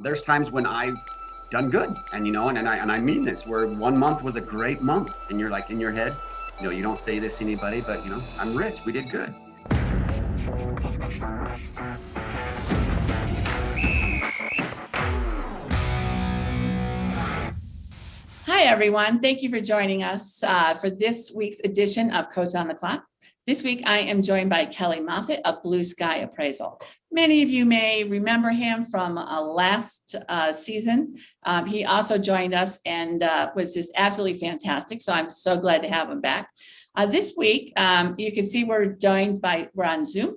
there's times when I've done good, and I mean this, where one month was a great month, and you're like in your head, you don't say this to anybody, but I'm rich. We did good. Hi, everyone. Thank you for joining us for this week's edition of Coach on the Clock. This week, I am joined by Kelly Moffat of Blue Sky Appraisal. Many of you may remember him from last season. He also joined us and was just absolutely fantastic. So I'm so glad to have him back. This week, you can see we're on Zoom.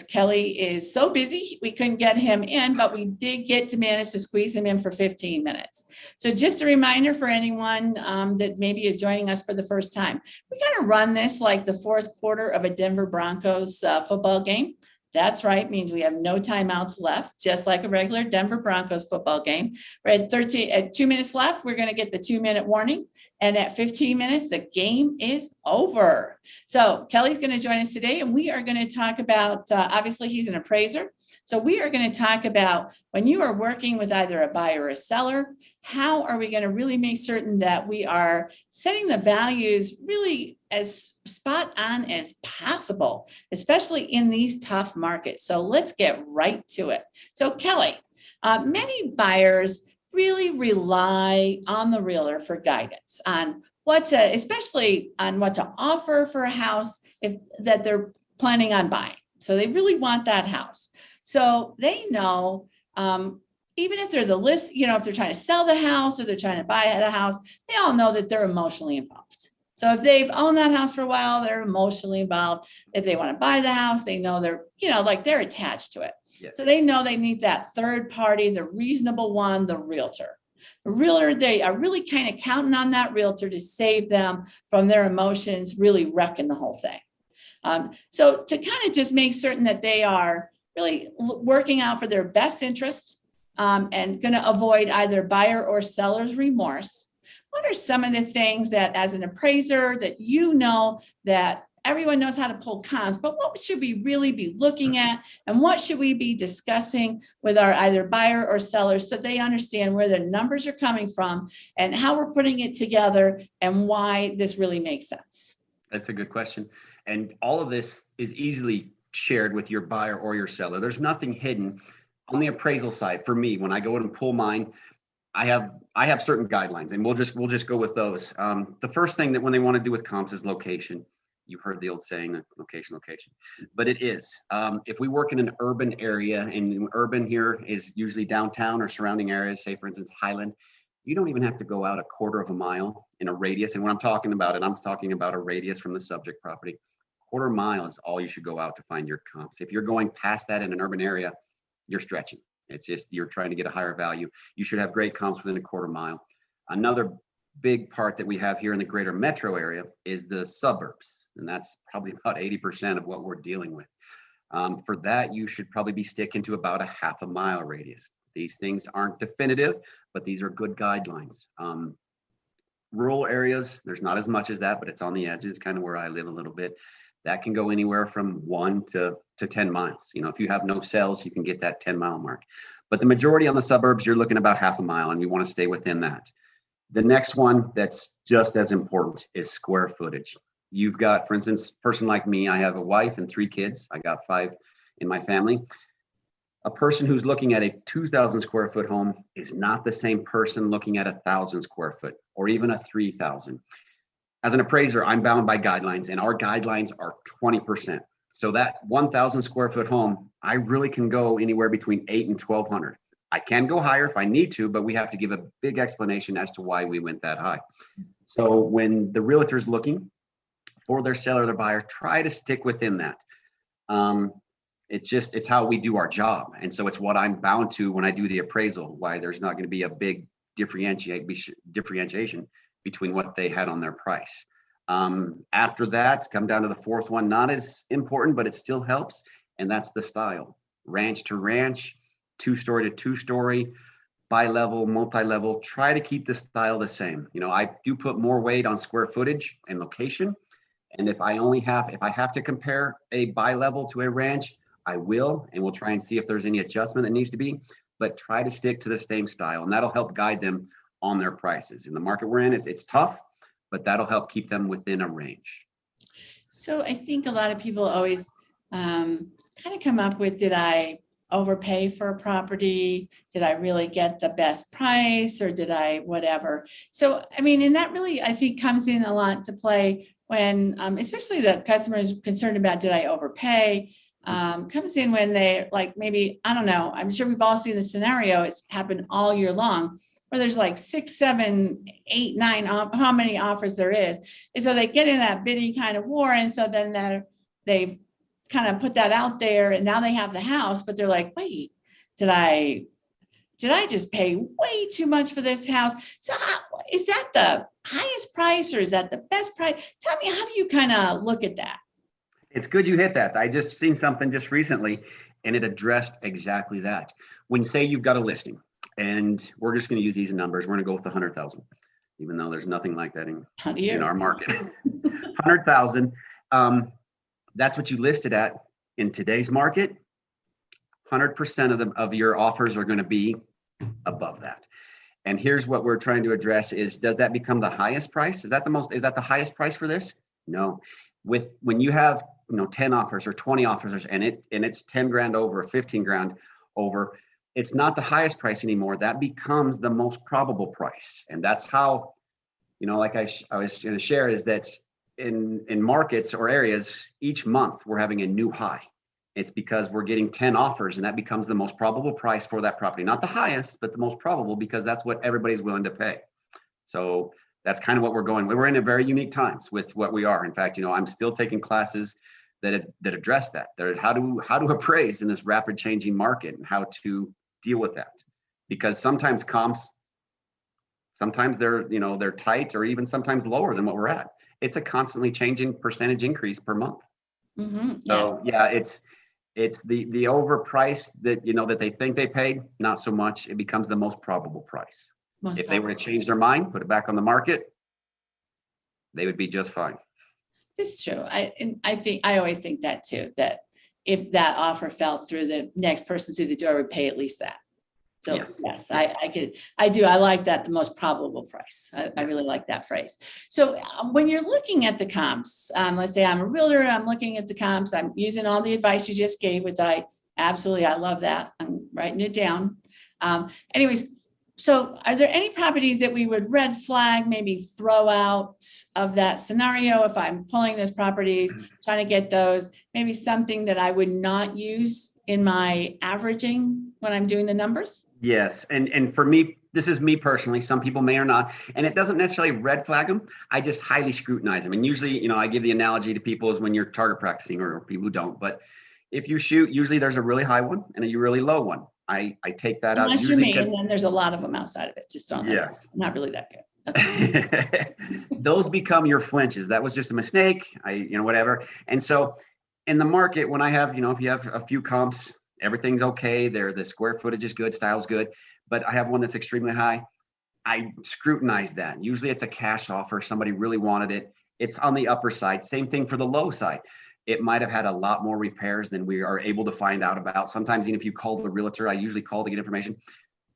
Kelly is so busy, we couldn't get him in, but we did get to manage to squeeze him in for 15 minutes. So just a reminder for anyone that maybe is joining us for the first time, we kind of run this like the fourth quarter of a Denver Broncos football game. That's right, means we have no timeouts left, just like a regular Denver Broncos football game. We're at 2 minutes left, we're going to get the 2-minute warning. And at 15 minutes, the game is over. So Kelly's going to join us today, and we are going to talk about, obviously he's an appraiser. So we are going to talk about when you are working with either a buyer or a seller, how are we going to really make certain that we are setting the values really as spot on as possible, especially in these tough markets. So let's get right to it. So Kelly, many buyers really rely on the realtor for guidance on especially on what to offer for a house that they're planning on buying. So they really want that house. So they know, even if they're the list, if they're trying to sell the house or they're trying to buy the house, they all know that they're emotionally involved. So if they've owned that house for a while, they're emotionally involved. If they want to buy the house, they know they're attached to it. Yes. So they know they need that third party, the reasonable one, the realtor. The realtor, they are really kind of counting on that realtor to save them from their emotions, really wrecking the whole thing. So to kind of just make certain that they are really working out for their best interest and going to avoid either buyer or seller's remorse, what are some of the things that as an appraiser that that everyone knows how to pull comps, but what should we really be looking at and what should we be discussing with our either buyer or seller so they understand where the numbers are coming from and how we're putting it together and why this really makes sense? That's a good question. And all of this is easily shared with your buyer or your seller. There's nothing hidden. On the appraisal side, for me, when I go and pull mine, I have certain guidelines, and we'll just go with those. The first thing that when they want to do with comps is location. You've heard the old saying, location, but it is. If we work in an urban area, and urban here is usually downtown or surrounding areas, say for instance, Highland, you don't even have to go out a quarter of a mile in a radius. And when I'm talking about it, I'm talking about a radius from the subject property. Quarter mile is all you should go out to find your comps. If you're going past that in an urban area, you're stretching. It's just, you're trying to get a higher value. You should have great comps within a quarter mile. Another big part that we have here in the greater metro area is the suburbs. And that's probably about 80% of what we're dealing with. For that, you should probably be sticking to about a half a mile radius. These things aren't definitive, but these are good guidelines. Rural areas, there's not as much as that, but it's on the edges, kind of where I live a little bit. That can go anywhere from 1 to 10 miles. If you have no sales, you can get that 10-mile mark. But the majority on the suburbs, you're looking about half a mile, and you want to stay within that. The next one that's just as important is square footage. You've got, for instance, a person like me, I have a wife and 3 kids. I got 5 in my family. A person who's looking at a 2,000 square foot home is not the same person looking at 1,000 square foot or even a 3,000. As an appraiser, I'm bound by guidelines, and our guidelines are 20%. So that 1,000 square foot home, I really can go anywhere between 8 and 1,200. I can go higher if I need to, but we have to give a big explanation as to why we went that high. So when the realtor's looking for their seller or their buyer, try to stick within that. It's how we do our job. And so it's what I'm bound to when I do the appraisal, why there's not going to be a big differentiation between what they had on their price. After that, come down to the fourth one, not as important, but it still helps. And that's the style. Ranch to ranch, 2-story to 2-story, bi-level, multi-level, try to keep the style the same. I do put more weight on square footage and location. And if I have to compare a bi-level to a ranch, I will, and we'll try and see if there's any adjustment that needs to be. but try to stick to the same style, and that'll help guide them on their prices. In the market we're in, it's tough, but that'll help keep them within a range. So I think a lot of people always kind of come up with, did I overpay for a property? Did I really get the best price, or did I whatever? So, I mean, and that really, I think, comes in a lot to play when, especially the customer is concerned about, did I overpay? Comes in when they like, maybe, I don't know, I'm sure we've all seen the scenario. It's happened all year long, where there's like 6, 7, 8, 9, how many offers there is. And so they get in that bidding kind of war. And so then they've kind of put that out there, and now they have the house, but they're like, wait, did I just pay way too much for this house? So is that the highest price, or is that the best price? Tell me, how do you kind of look at that? It's good you hit that. I just seen something just recently, and it addressed exactly that. When, say, you've got a listing, and we're just going to use these numbers. We're going to go with the 100,000, even though there's nothing like that in our market. 100,000. That's what you listed at. In today's market, 100% of your offers are going to be above that. And here's what we're trying to address is, does that become the highest price? Is that the highest price for this? No. When you have 10 offers or 20 offers, and it's 10 grand over, 15 grand over, it's not the highest price anymore. That becomes the most probable price. And that's how, like I was going to share, is that in markets or areas, each month we're having a new high. It's because we're getting 10 offers, and that becomes the most probable price for that property. Not the highest, but the most probable, because that's what everybody's willing to pay. So that's kind of what we're going. We're in a very unique times with what we are. In fact, I'm still taking classes that address that. How to appraise in this rapid changing market, and how to deal with that. Because sometimes comps, they're tight, or even sometimes lower than what we're at. It's a constantly changing percentage increase per month. Mm-hmm. Yeah. So yeah, it's the overprice that they think they paid. Not so much. It becomes the most probable price. If they were to change their mind, put it back on the market, they would be just fine. It's true. I always think that too, that if that offer fell through, the next person through the door would pay at least that. So yes. I do. I like that, the most probable price. I really like that phrase. So when you're looking at the comps, let's say I'm a realtor, I'm looking at the comps, I'm using all the advice you just gave, which I love that. I'm writing it down. Anyways, so are there any properties that we would red flag, maybe throw out of that scenario if I'm pulling those properties, trying to get those, maybe something that I would not use in my averaging when I'm doing the numbers? Yes. And for me, this is me personally, some people may or not, and it doesn't necessarily red flag them. I just highly scrutinize them. And usually, I give the analogy to people is when you're target practicing, or people who don't, but if you shoot, usually there's a really high one and a really low one. I take that out. Unless you're me, and then there's a lot of them outside of it. Just don't. Yes. Not really that good. Okay. Those become your flinches. That was just a mistake. Whatever. And so in the market, when I have, if you have a few comps, everything's okay. The square footage is good, style's good, but I have one that's extremely high. I scrutinize that. Usually it's a cash offer. Somebody really wanted it. It's on the upper side. Same thing for the low side. It might have had a lot more repairs than we are able to find out about. Sometimes even if you call the realtor, I usually call to get information.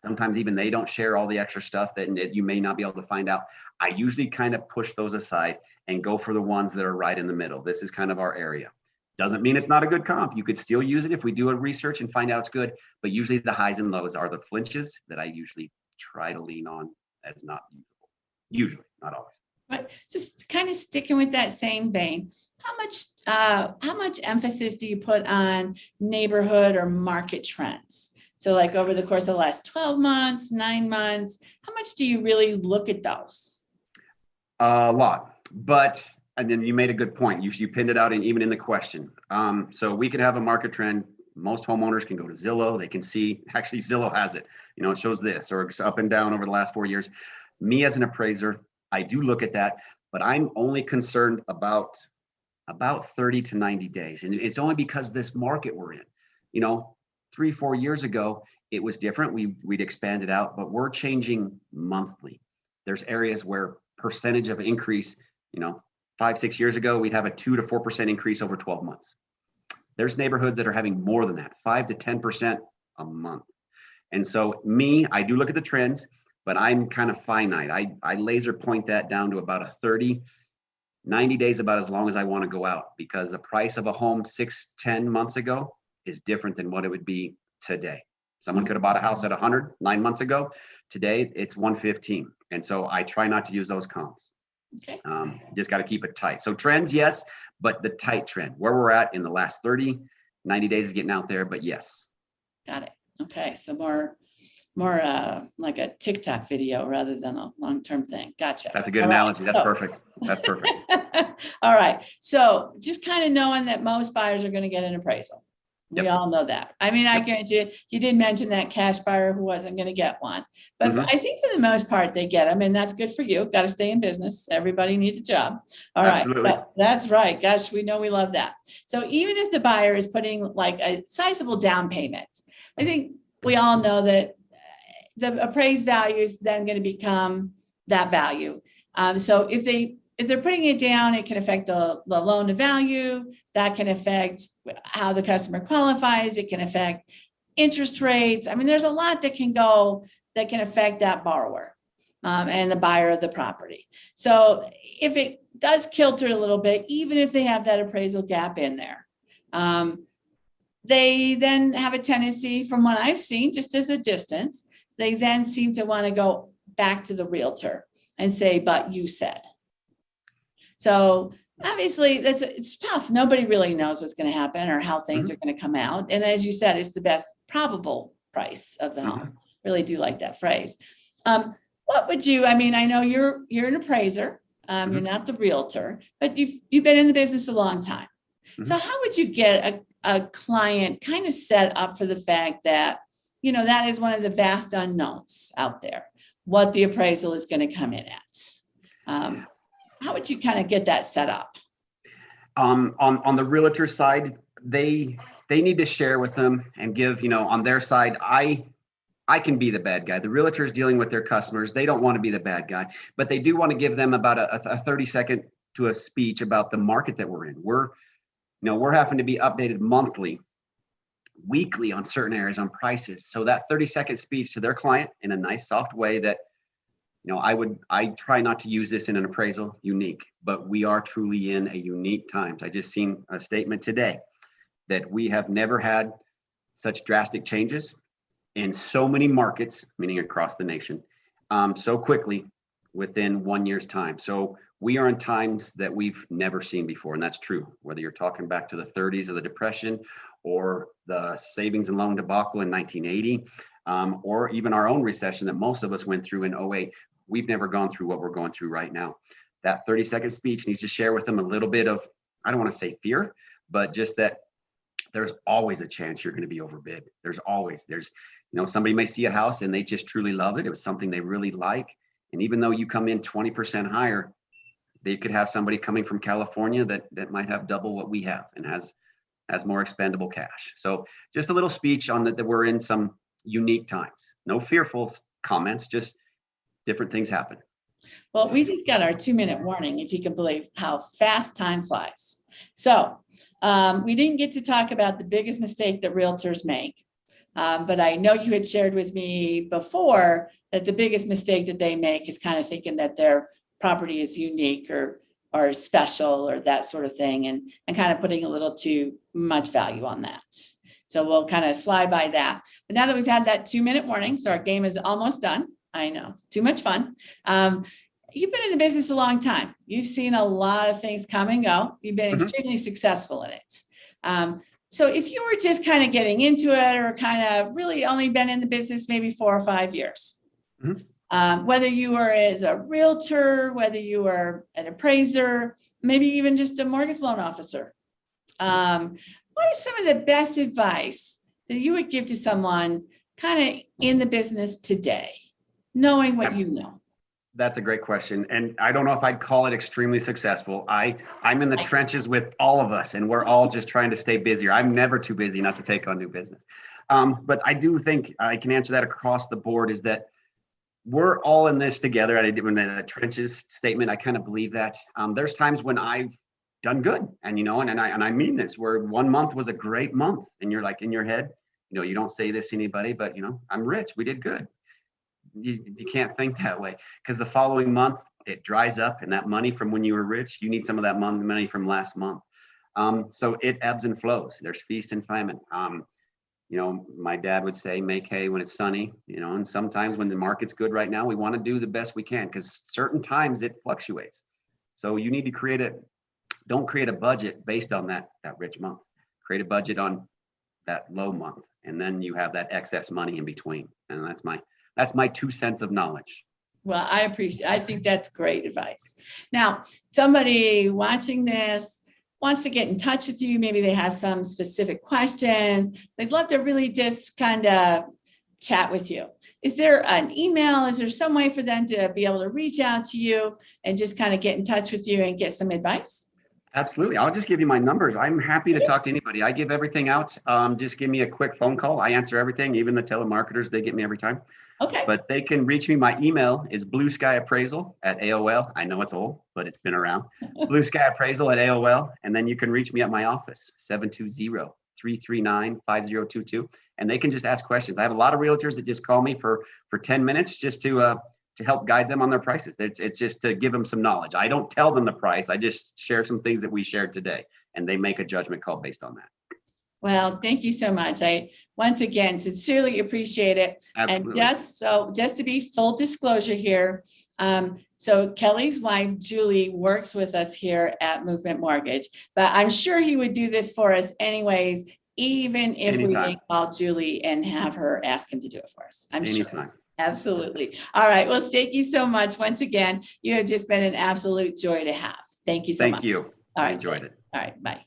Sometimes even they don't share all the extra stuff that you may not be able to find out. I usually kind of push those aside and go for the ones that are right in the middle. This is kind of our area. Doesn't mean it's not a good comp. You could still use it if we do a research and find out it's good, but usually the highs and lows are the flinches that I usually try to lean on as not usable. Usually, not always. But just kind of sticking with that same vein, how much emphasis do you put on neighborhood or market trends? So like over the course of the last 12 months, 9 months, how much do you really look at those? A lot, and then you made a good point. You pinned it out even in the question. So we could have a market trend. Most homeowners can go to Zillow. They can see, actually Zillow has it. It shows this, or it's up and down over the last 4 years. Me as an appraiser, I do look at that, but I'm only concerned about 30 to 90 days. And it's only because this market we're in, 3-4 years ago, it was different. We'd expanded out, but we're changing monthly. There's areas where percentage of increase, 5-6 years ago, we'd have a 2 to 4% increase over 12 months. There's neighborhoods that are having more than that, 5 to 10% a month. And so I do look at the trends, but I'm kind of finite. I laser point that down to about a 30, 90 days, about as long as I want to go out, because the price of a home 6-10 months ago is different than what it would be today. Someone could have bought a house at 100 9 months ago. Today it's 115. And so I try not to use those comps. Okay. Just got to keep it tight. So trends, yes, but the tight trend where we're at in the last 30, 90 days is getting out there, but yes. Got it. Okay. So more like a TikTok video rather than a long-term thing. Gotcha. That's a good analogy. That's perfect. That's perfect. All right. So just kind of knowing that most buyers are going to get an appraisal. We all know that. I mean, I guarantee you did mention that cash buyer who wasn't going to get one, but I think for the most part, they get them, and that's good for you. Got to stay in business. Everybody needs a job. All right. That's right. Gosh, we know we love that. So even if the buyer is putting like a sizable down payment, I think we all know that the appraised value is then going to become that value. So if they're putting it down, it can affect the loan to value. That can affect how the customer qualifies. It can affect interest rates. I mean, there's a lot that can affect that borrower and the buyer of the property. So if it does kilter a little bit, even if they have that appraisal gap in there, they then have a tendency, from what I've seen, just as a distance, they then seem to want to go back to the realtor and say, but you said. So obviously it's tough. Nobody really knows what's going to happen or how things are going to come out. And as you said, it's the best probable price of the home. Really do like that phrase. What would you, I mean, I know you're an appraiser, you're not the realtor, but you've been in the business a long time. So how would you get a client kind of set up for the fact that, you know, that is one of the vast unknowns out there, what the appraisal is going to come in at? How would you kind of get that set up? On the realtor side, they need to share with them and give, you know, on their side, I can be the bad guy. The realtor is dealing with their customers. They don't want to be the bad guy, but they do want to give them about a 30-second to a speech about the market that we're in. We're having to be updated monthly, weekly on certain areas on prices. So that 30-second speech to their client in a nice, soft way that, you know, I try not to use this in an appraisal unique, but we are truly in a unique times. I just seen a statement today that we have never had such drastic changes in so many markets, meaning across the nation, so quickly within 1 year's time. So we are in times that we've never seen before. And that's true, whether you're talking back to the 30s of the Depression or the savings and loan debacle in 1980, or even our own recession that most of us went through in 08. We've never gone through what we're going through right now. That 30-second speech needs to share with them a little bit of, I don't want to say fear, but just that there's always a chance you're going to be overbid. There's, somebody may see a house and they just truly love it. It was something they really like. And even though you come in 20% higher, they could have somebody coming from California that might have double what we have and has more expendable cash. So just a little speech on that we're in some unique times. No fearful comments, just different things happen. Well, we just got our 2-minute warning, if you can believe how fast time flies. So we didn't get to talk about the biggest mistake that realtors make. But I know you had shared with me before that the biggest mistake that they make is kind of thinking that their property is unique or special or that sort of thing, and kind of putting a little too much value on that. So we'll kind of fly by that. But now that we've had that 2-minute warning, so our game is almost done. I know, too much fun. You've been in the business a long time. You've seen a lot of things come and go. You've been extremely successful in it. So if you were just kind of getting into it or kind of really only been in the business maybe 4 or 5 years, whether you were as a realtor, whether you were an appraiser, maybe even just a mortgage loan officer, what is some of the best advice that you would give to someone kind of in the business today, knowing what you know? That's a great question. And I don't know if I'd call it extremely successful. I'm in the trenches with all of us, and we're all just trying to stay busier. I'm never too busy not to take on new business. But I do think I can answer that across the board, is that we're all in this together. When the trenches statement, I kind of believe that. There's times when I've done good, and and I mean this, where 1 month was a great month, and you're like in your head, You don't say this to anybody, but I'm rich. We did good. You can't think that way, because the following month it dries up, and that money from when you were rich, you need some of that money from last month. So it ebbs and flows. There's feast and famine. My dad would say, make hay when it's sunny, and sometimes when the market's good right now, we want to do the best we can, because certain times it fluctuates. So you need to don't create a budget based on that rich month. Create a budget on that low month, and then you have that excess money in between. And that's my 2 cents of knowledge. Well, I think that's great advice. Now, somebody watching this wants to get in touch with you. Maybe they have some specific questions. They'd love to really just kind of chat with you. Is there an email? Is there some way for them to be able to reach out to you and just kind of get in touch with you and get some advice? Absolutely. I'll just give you my numbers. I'm happy to talk to anybody. I give everything out. Just give me a quick phone call. I answer everything. Even the telemarketers, they get me every time. Okay. But they can reach me. My email is Blue Sky Appraisal at AOL. I know it's old, but it's been around. Blue Sky Appraisal at AOL. And then you can reach me at my office, 720-339-5022. And they can just ask questions. I have a lot of realtors that just call me for 10 minutes just to help guide them on their prices. It's just to give them some knowledge. I don't tell them the price. I just share some things that we shared today, and they make a judgment call based on that. Well, thank you so much. I, once again, sincerely appreciate it. Absolutely. And just to be full disclosure here, so Kelly's wife, Julie, works with us here at Movement Mortgage, but I'm sure he would do this for us anyways, even if we didn't call Julie and have her ask him to do it for us. I'm sure. Absolutely. All right. Well, thank you so much. Once again, you have just been an absolute joy to have. Thank you so much. Thank you. All right. I enjoyed it. All right. Bye.